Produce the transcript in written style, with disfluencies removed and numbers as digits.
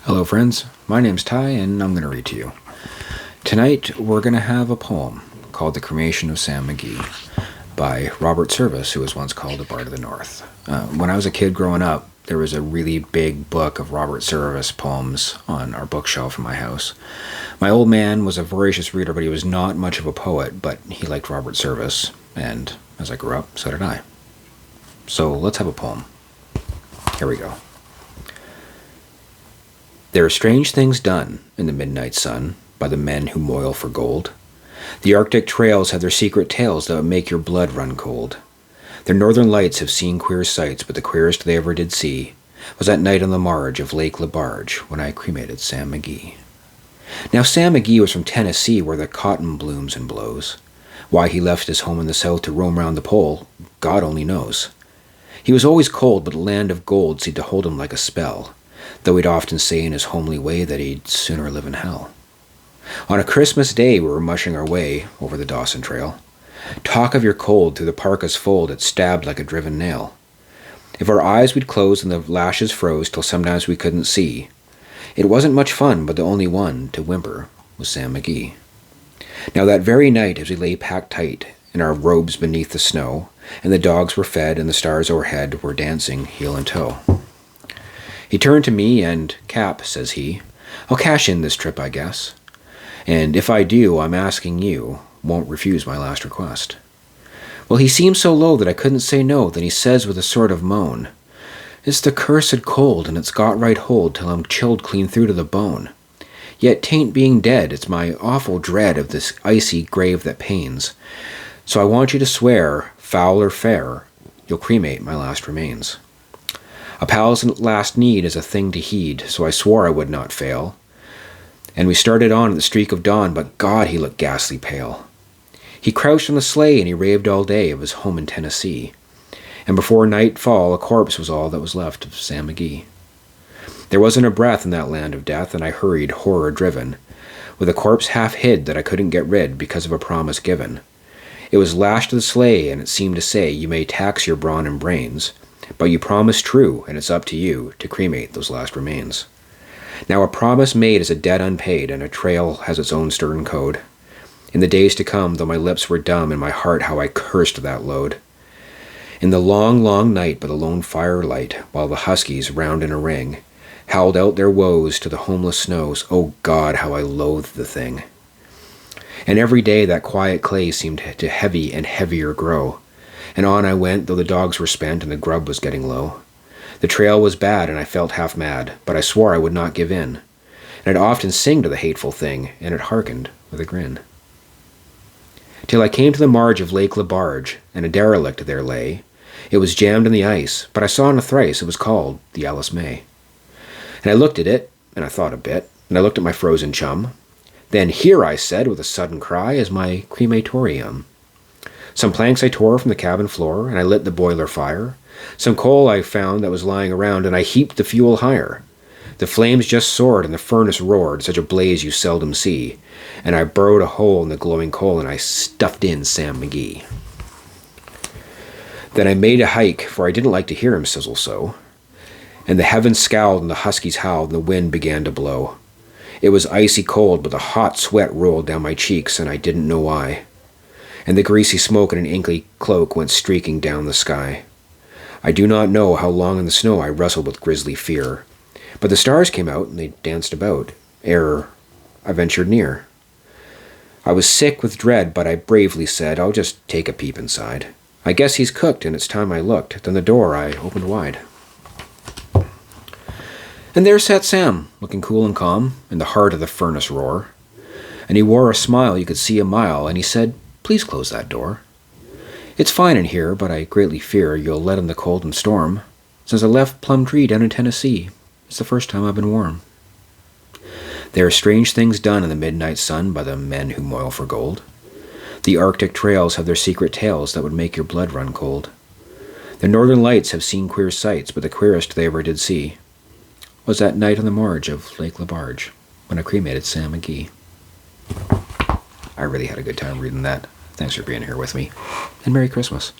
Hello friends, my name's Ty and I'm going to read to you. Tonight we're going to have a poem called The Cremation of Sam McGee by Robert Service, who was once called the Bard of the North. When I was a kid growing up, there was a really big book of Robert Service poems on our bookshelf in my house. My old man was a voracious reader, but he was not much of a poet, but he liked Robert Service, and as I grew up, so did I. So let's have a poem. Here we go. There are strange things done in the midnight sun by the men who moil for gold. The Arctic trails have their secret tales that would make your blood run cold. Their northern lights have seen queer sights, but the queerest they ever did see was that night on the marge of Lake LaBarge when I cremated Sam McGee. Now Sam McGee was from Tennessee, where the cotton blooms and blows. Why he left his home in the south to roam round the pole, God only knows. He was always cold, but the land of gold seemed to hold him like a spell, though he'd often say in his homely way that he'd sooner live in hell. On a Christmas day we were mushing our way over the Dawson Trail. Talk of your cold through the parka's fold, it stabbed like a driven nail. If our eyes we'd close and the lashes froze till sometimes we couldn't see, it wasn't much fun, but the only one to whimper was Sam McGee. Now that very night as we lay packed tight in our robes beneath the snow, and the dogs were fed and the stars overhead were dancing heel and toe, he turned to me and, "Cap," says he, "I'll cash in this trip, I guess. And if I do, I'm asking you won't refuse my last request." Well, he seemed so low that I couldn't say no. Then he says with a sort of moan, "It's the cursed cold, and it's got right hold till I'm chilled clean through to the bone. Yet 'tain't being dead, it's my awful dread of this icy grave that pains. So I want you to swear, foul or fair, you'll cremate my last remains." A pal's last need is a thing to heed, so I swore I would not fail. And we started on at the streak of dawn, but God, he looked ghastly pale. He crouched on the sleigh and he raved all day of his home in Tennessee. And before nightfall, a corpse was all that was left of Sam McGee. There wasn't a breath in that land of death, and I hurried, horror-driven, with a corpse half hid that I couldn't get rid because of a promise given. It was lashed to the sleigh, and it seemed to say, "You may tax your brawn and brains, but you promise true, and it's up to you to cremate those last remains." Now a promise made is a debt unpaid, and a trail has its own stern code. In the days to come, though my lips were dumb, and my heart how I cursed that load. In the long, long night by the lone firelight, while the huskies, round in a ring, howled out their woes to the homeless snows, oh God, how I loathed the thing. And every day that quiet clay seemed to heavy and heavier grow. And on I went, though the dogs were spent and the grub was getting low. The trail was bad, and I felt half mad, but I swore I would not give in. And I'd often sing to the hateful thing, and it hearkened with a grin. Till I came to the marge of Lake LaBarge, and a derelict there lay. It was jammed in the ice, but I saw in a thrice it was called the Alice May. And I looked at it, and I thought a bit, and I looked at my frozen chum. Then "Here," I said with a sudden cry, "is my crematorium." Some planks I tore from the cabin floor, and I lit the boiler fire. Some coal I found that was lying around, and I heaped the fuel higher. The flames just soared, and the furnace roared, such a blaze you seldom see. And I burrowed a hole in the glowing coal, and I stuffed in Sam McGee. Then I made a hike, for I didn't like to hear him sizzle so. And the heavens scowled, and the huskies howled, and the wind began to blow. It was icy cold, but the hot sweat rolled down my cheeks, and I didn't know why. And the greasy smoke in an inky cloak went streaking down the sky. I do not know how long in the snow I wrestled with grisly fear, but the stars came out and they danced about, ere I ventured near. I was sick with dread, but I bravely said, "I'll just take a peep inside. I guess he's cooked, and it's time I looked." Then the door I opened wide. And there sat Sam, looking cool and calm, in the heart of the furnace roar. And he wore a smile you could see a mile, and he said, "Please close that door. It's fine in here, but I greatly fear you'll let in the cold and storm. Since I left Plum Tree down in Tennessee, it's the first time I've been warm." There are strange things done in the midnight sun by the men who moil for gold. The Arctic trails have their secret tales that would make your blood run cold. The northern lights have seen queer sights, but the queerest they ever did see was that night on the marge of Lake LaBarge when I cremated Sam McGee. I really had a good time reading that. Thanks for being here with me, and Merry Christmas.